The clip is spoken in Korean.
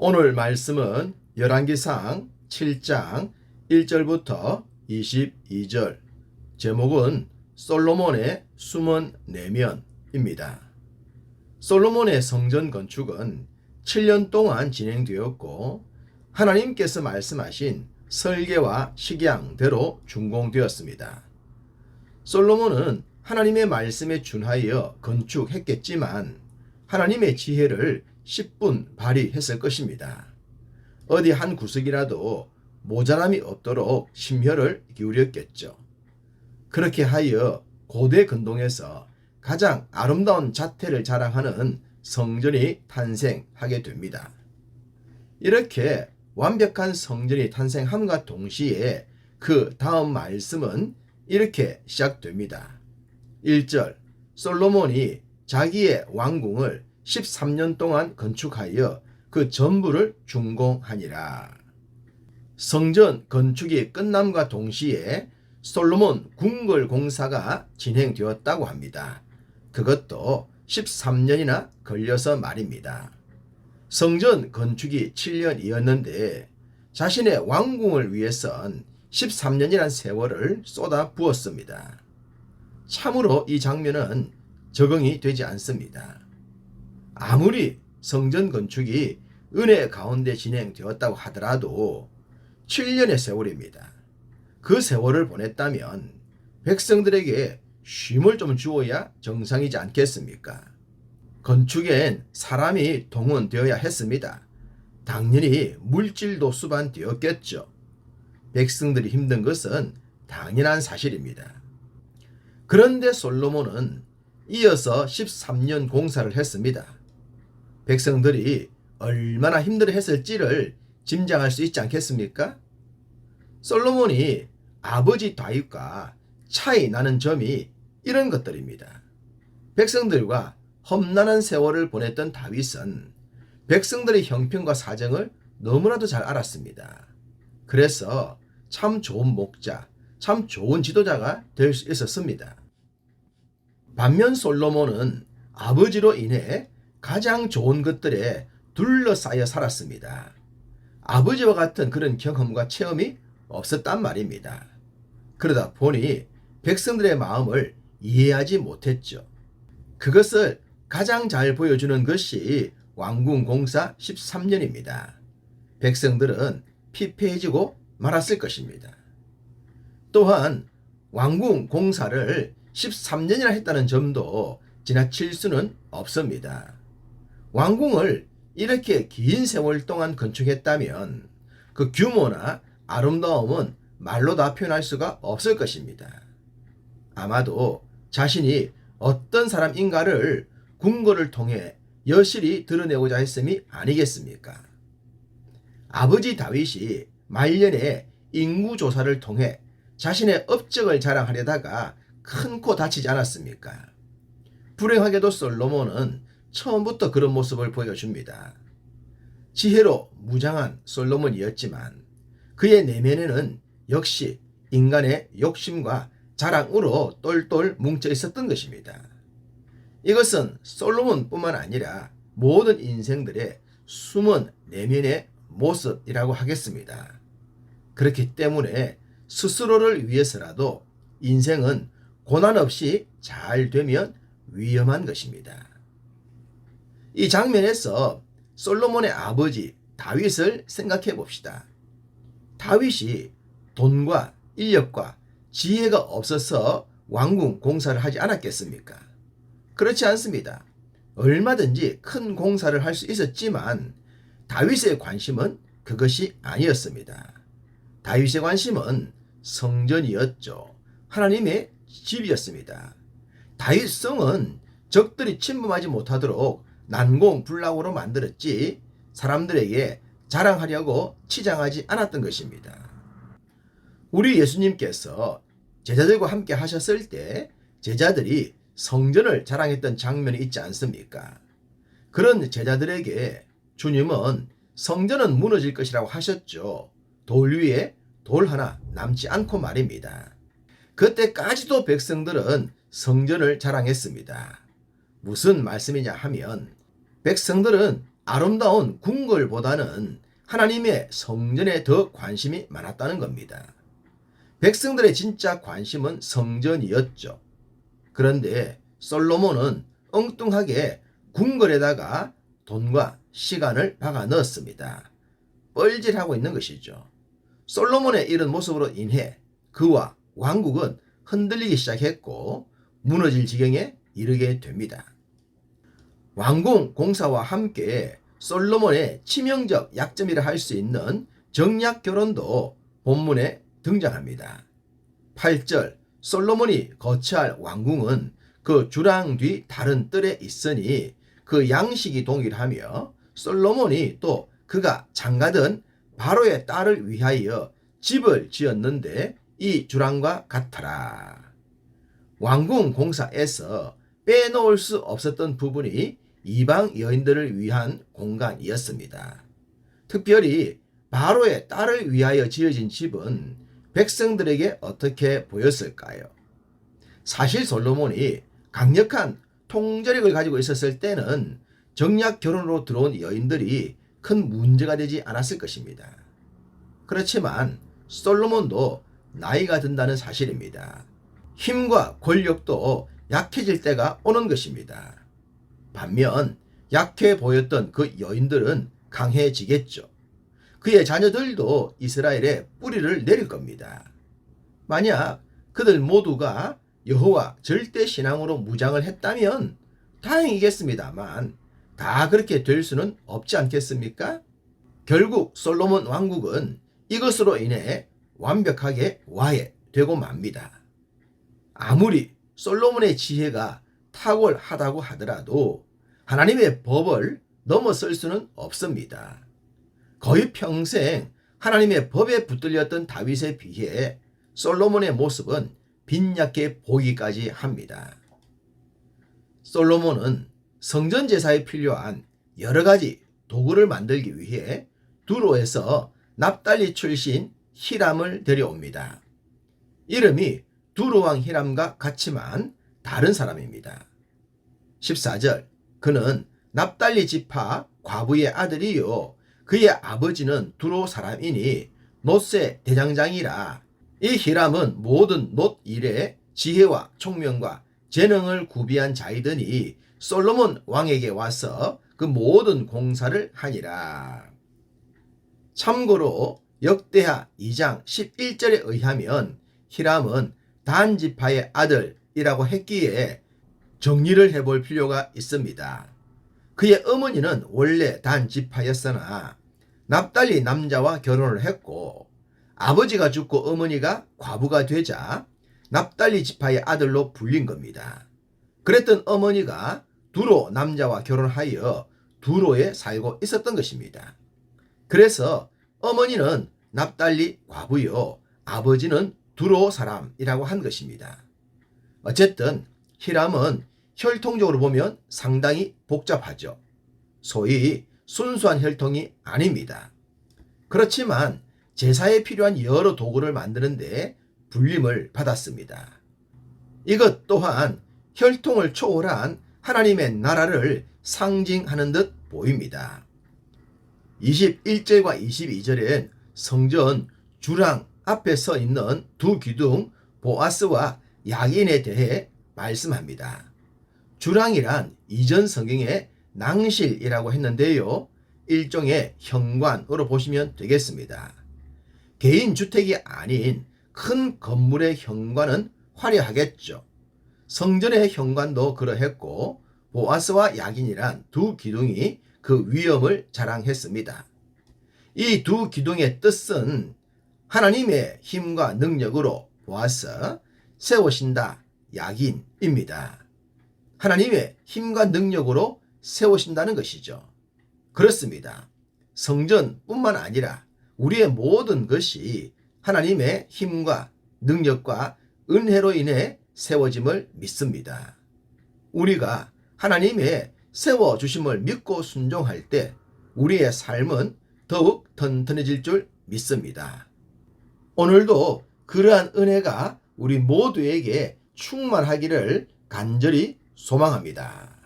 오늘 말씀은 열왕기상 7장 1절부터 22절, 제목은 솔로몬의 숨은 내면입니다. 솔로몬의 성전 건축은 7년 동안 진행되었고 하나님께서 말씀하신 설계와 식양대로 준공되었습니다. 솔로몬은 하나님의 말씀에 준하여 건축했겠지만 하나님의 지혜를 10분 발휘했을 것입니다. 어디 한 구석이라도 모자람이 없도록 심혈을 기울였겠죠. 그렇게 하여 고대 근동에서 가장 아름다운 자태를 자랑하는 성전이 탄생하게 됩니다. 이렇게 완벽한 성전이 탄생함과 동시에 그 다음 말씀은 이렇게 시작됩니다. 1절, 솔로몬이 자기의 왕궁을 13년 동안 건축하여 그 전부를 준공하니라. 성전 건축이 끝남과 동시에 솔로몬 궁궐 공사가 진행되었다고 합니다. 그것도 13년이나 걸려서 말입니다. 성전 건축이 7년이었는데 자신의 왕궁을 위해선 13년이란 세월을 쏟아 부었습니다. 참으로 이 장면은 적응이 되지 않습니다. 아무리 성전 건축이 은혜 가운데 진행되었다고 하더라도 7년의 세월입니다. 그 세월을 보냈다면 백성들에게 쉼을 좀 주어야 정상이지 않겠습니까? 건축엔 사람이 동원되어야 했습니다. 당연히 물질도 수반되었겠죠. 백성들이 힘든 것은 당연한 사실입니다. 그런데 솔로몬은 이어서 13년 공사를 했습니다. 백성들이 얼마나 힘들어했을지를 짐작할 수 있지 않겠습니까? 솔로몬이 아버지 다윗과 차이 나는 점이 이런 것들입니다. 백성들과 험난한 세월을 보냈던 다윗은 백성들의 형편과 사정을 너무나도 잘 알았습니다. 그래서 참 좋은 목자, 참 좋은 지도자가 될 수 있었습니다. 반면 솔로몬은 아버지로 인해 가장 좋은 것들에 둘러싸여 살았습니다. 아버지와 같은 그런 경험과 체험이 없었단 말입니다. 그러다 보니 백성들의 마음을 이해하지 못했죠. 그것을 가장 잘 보여주는 것이 왕궁 공사 13년입니다. 백성들은 피폐해지고 말았을 것입니다. 또한 왕궁 공사를 13년이나 했다는 점도 지나칠 수는 없습니다. 왕궁을 이렇게 긴 세월 동안 건축했다면 그 규모나 아름다움은 말로 다 표현할 수가 없을 것입니다. 아마도 자신이 어떤 사람인가를 궁궐을 통해 여실히 드러내고자 했음이 아니겠습니까? 아버지 다윗이 말년에 인구조사를 통해 자신의 업적을 자랑하려다가 큰 코 다치지 않았습니까? 불행하게도 솔로몬은 처음부터 그런 모습을 보여줍니다. 지혜로 무장한 솔로몬이었지만 그의 내면에는 역시 인간의 욕심과 자랑으로 똘똘 뭉쳐 있었던 것입니다. 이것은 솔로몬뿐만 아니라 모든 인생들의 숨은 내면의 모습이라고 하겠습니다. 그렇기 때문에 스스로를 위해서라도 인생은 고난 없이 잘 되면 위험한 것입니다. 이 장면에서 솔로몬의 아버지 다윗을 생각해 봅시다. 다윗이 돈과 인력과 지혜가 없어서 왕궁 공사를 하지 않았겠습니까? 그렇지 않습니다. 얼마든지 큰 공사를 할 수 있었지만 다윗의 관심은 그것이 아니었습니다. 다윗의 관심은 성전이었죠. 하나님의 집이었습니다. 다윗성은 적들이 침범하지 못하도록 난공불락으로 만들었지 사람들에게 자랑하려고 치장하지 않았던 것입니다. 우리 예수님께서 제자들과 함께 하셨을 때 제자들이 성전을 자랑했던 장면이 있지 않습니까? 그런 제자들에게 주님은 성전은 무너질 것이라고 하셨죠. 돌 위에 돌 하나 남지 않고 말입니다. 그때까지도 백성들은 성전을 자랑했습니다. 무슨 말씀이냐 하면 백성들은 아름다운 궁궐보다는 하나님의 성전에 더 관심이 많았다는 겁니다. 백성들의 진짜 관심은 성전이었죠. 그런데 솔로몬은 엉뚱하게 궁궐에다가 돈과 시간을 박아 넣었습니다. 뻘짓하고 있는 것이죠. 솔로몬의 이런 모습으로 인해 그와 왕국은 흔들리기 시작했고 무너질 지경에 이르게 됩니다. 왕궁 공사와 함께 솔로몬의 치명적 약점이라 할 수 있는 정략 결혼도 본문에 등장합니다. 8절 솔로몬이 거처할 왕궁은 그 주랑 뒤 다른 뜰에 있으니 그 양식이 동일하며 솔로몬이 또 그가 장가든 바로의 딸을 위하여 집을 지었는데 이 주랑과 같더라. 왕궁 공사에서 빼놓을 수 없었던 부분이 이방 여인들을 위한 공간이었습니다. 특별히 바로의 딸을 위하여 지어진 집은 백성들에게 어떻게 보였을까요? 사실 솔로몬이 강력한 통제력을 가지고 있었을 때는 정략 결혼으로 들어온 여인들이 큰 문제가 되지 않았을 것입니다. 그렇지만 솔로몬도 나이가 든다는 사실입니다. 힘과 권력도 약해질 때가 오는 것입니다. 반면 약해 보였던 그 여인들은 강해지겠죠. 그의 자녀들도 이스라엘에 뿌리를 내릴 겁니다. 만약 그들 모두가 여호와 절대 신앙으로 무장을 했다면 다행이겠습니다만 다 그렇게 될 수는 없지 않겠습니까? 결국 솔로몬 왕국은 이것으로 인해 완벽하게 와해되고 맙니다. 아무리 솔로몬의 지혜가 탁월하다고 하더라도 하나님의 법을 넘어설 수는 없습니다. 거의 평생 하나님의 법에 붙들렸던 다윗에 비해 솔로몬의 모습은 빈약해 보이기까지 합니다. 솔로몬은 성전 제사에 필요한 여러 가지 도구를 만들기 위해 두로에서 납달리 출신 히람을 데려옵니다. 이름이 두로왕 히람과 같지만 다른 사람입니다. 14절 그는 납달리 지파 과부의 아들이요 그의 아버지는 두로 사람이니 놋의 대장장이라. 이 히람은 모든 놋 일에 지혜와 총명과 재능을 구비한 자이더니 솔로몬 왕에게 와서 그 모든 공사를 하니라. 참고로 역대하 2장 11절에 의하면 히람은 단 지파의 아들이라고 했기에 정리를 해볼 필요가 있습니다. 그의 어머니는 원래 단 지파였으나 납달리 남자와 결혼을 했고 아버지가 죽고 어머니가 과부가 되자 납달리 지파의 아들로 불린 겁니다. 그랬던 어머니가 두로 남자와 결혼하여 두로에 살고 있었던 것입니다. 그래서 어머니는 납달리 과부요 아버지는 두로 사람이라고 한 것입니다. 어쨌든 히람은 혈통적으로 보면 상당히 복잡하죠. 소위 순수한 혈통이 아닙니다. 그렇지만 제사에 필요한 여러 도구를 만드는데 불림을 받았습니다. 이것 또한 혈통을 초월한 하나님의 나라를 상징하는 듯 보입니다. 21절과 22절엔 성전 주랑 앞에 서 있는 두 기둥 보아스와 야긴에 대해 말씀합니다. 주랑이란 이전 성경에 낭실이라고 했는데요. 일종의 현관으로 보시면 되겠습니다. 개인 주택이 아닌 큰 건물의 현관은 화려하겠죠. 성전의 현관도 그러했고 보아스와 야긴이란 두 기둥이 그 위엄을 자랑했습니다. 이 두 기둥의 뜻은 하나님의 힘과 능력으로 보아스, 세우신다 야긴입니다. 하나님의 힘과 능력으로 세우신다는 것이죠. 그렇습니다. 성전뿐만 아니라 우리의 모든 것이 하나님의 힘과 능력과 은혜로 인해 세워짐을 믿습니다. 우리가 하나님의 세워주심을 믿고 순종할 때 우리의 삶은 더욱 튼튼해질 줄 믿습니다. 오늘도 그러한 은혜가 우리 모두에게 충만하기를 간절히 소망합니다.